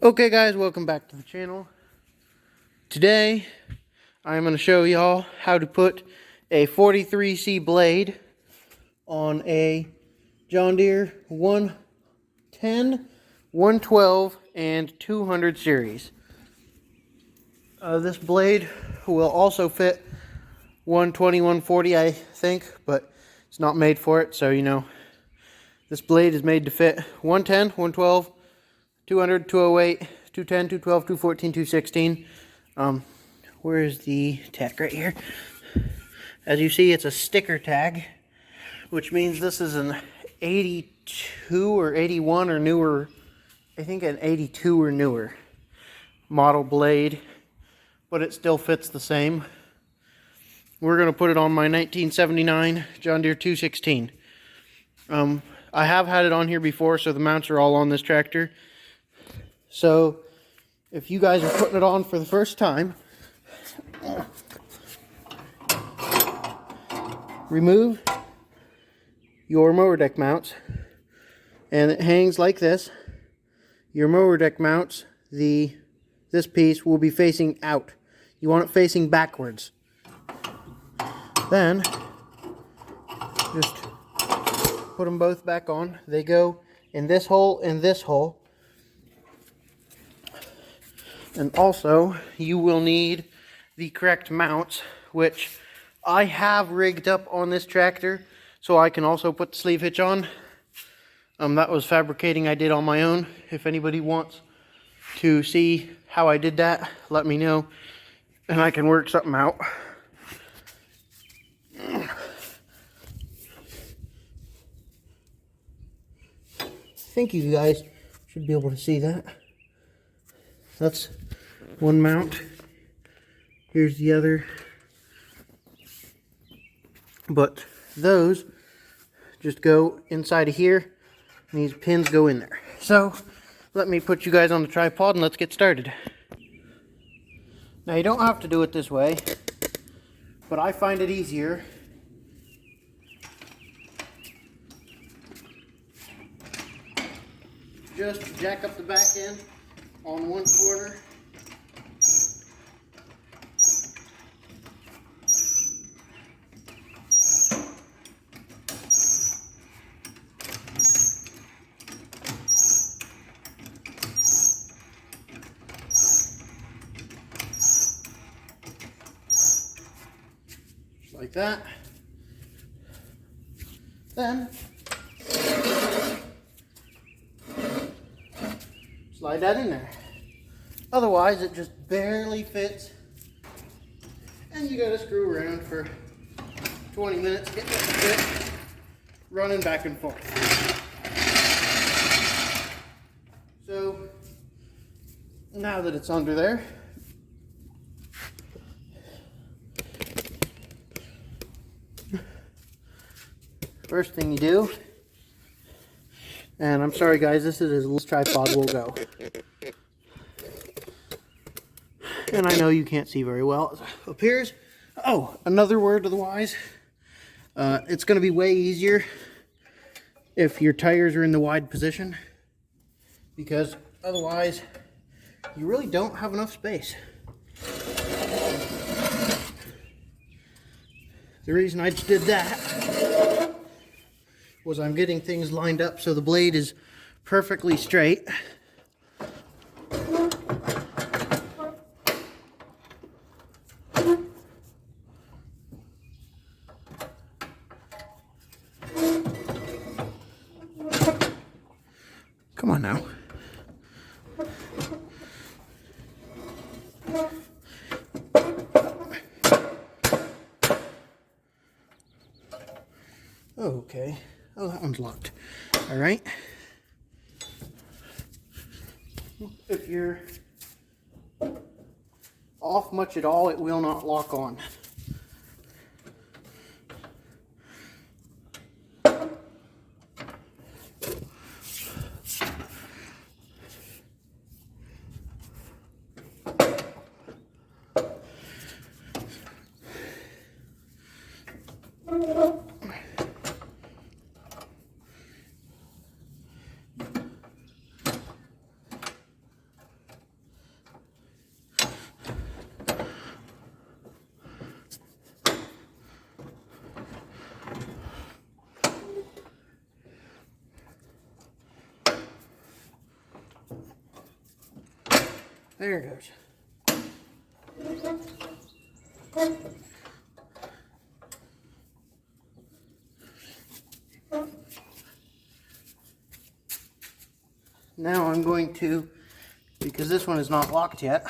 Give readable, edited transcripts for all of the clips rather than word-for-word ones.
Okay guys, welcome back to the channel. Today I'm going to show y'all how to put a 43C blade on a John Deere 110, 112, and 200 series. This blade will also fit 120, 140 I think, but it's not made for it, so this blade is made to fit 110, 112, 200, 208, 210, 212, 214, 216. Where's the tag? Right here. As you see, it's a sticker tag, which means this is an 82 or 81 or newer, I think an 82 or newer model blade, but it still fits the same. We're going to put it on my 1979 John Deere 216. I have had it on here before, so the mounts are all on this tractor. So if you guys are putting it on for the first time, remove your mower deck mounts, and it hangs like this. Your mower deck mounts, this piece will be facing out. You want it facing backwards. Then just put them both back on. They go in this hole and this hole. And also, you will need the correct mounts, which I have rigged up on this tractor, so I can also put the sleeve hitch on. That was fabricating I did on my own. If anybody wants to see how I did that, let me know, and I can work something out. I think you guys should be able to see that. That's one mount. Here's the other. But those just go inside of here, and these pins go in there. So let me put you guys on the tripod and let's get started. Now you don't have to do it this way, but I find it easier. Just jack up the back end on one corner. Like that. Then slide that in there. Otherwise, it just barely fits, and you gotta screw around for 20 minutes, get that to fit, running back and forth. So now that it's under there, first thing you do, and I'm sorry guys, this is as low as tripod will go. And I know you can't see very well. It appears. Oh, another word to the wise. It's going to be way easier if your tires are in the wide position, because otherwise you really don't have enough space. The reason I did that was I'm getting things lined up so the blade is perfectly straight. Come on now. Okay. Oh, that one's locked. All right. If you're off much at all, it will not lock on. There it goes. Now I'm going to, because this one is not locked yet,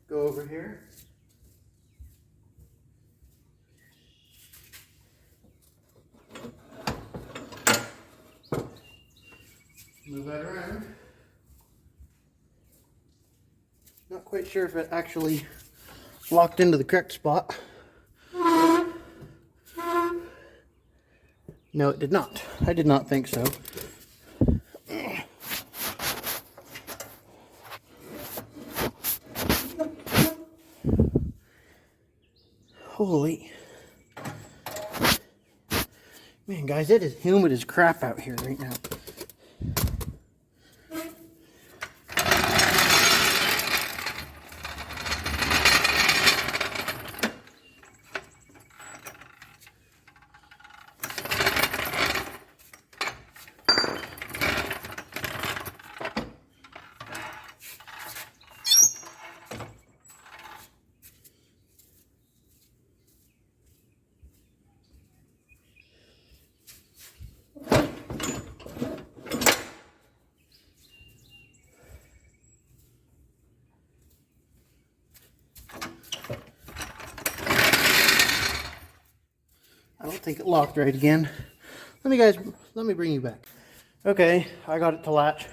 go over here. Move that around. Not quite sure if it actually locked into the correct spot. No, it did not. I did not think so. Holy. Man, guys, it is humid as crap out here right now. I don't think it locked right again. Let me bring you back. Okay, I got it to latch.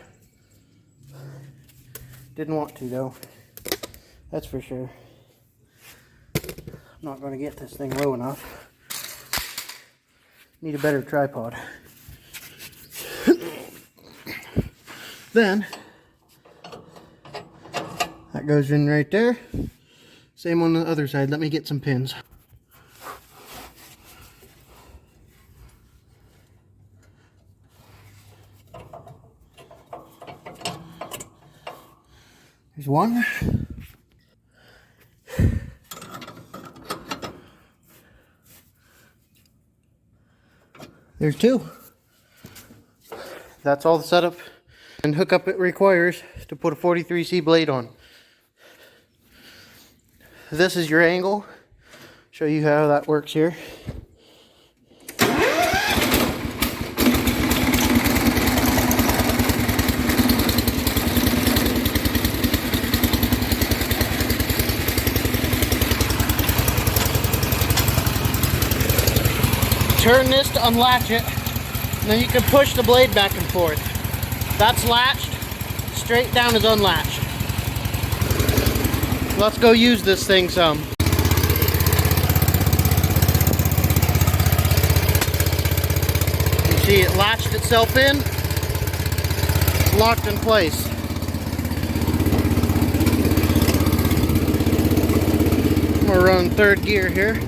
Didn't want to though. That's for sure. I'm not going to get this thing low enough. Need a better tripod. Then, that goes in right there. Same on the other side. Let me get some pins. There's one. There's two. That's all the setup and hookup it requires to put a 43C blade on. This is your angle. Show you how that works here. Turn this to unlatch it, and then you can push the blade back and forth. That's latched, straight down is unlatched. Let's go use this thing some. You see it latched itself in, it's locked in place. I'm gonna run third gear here.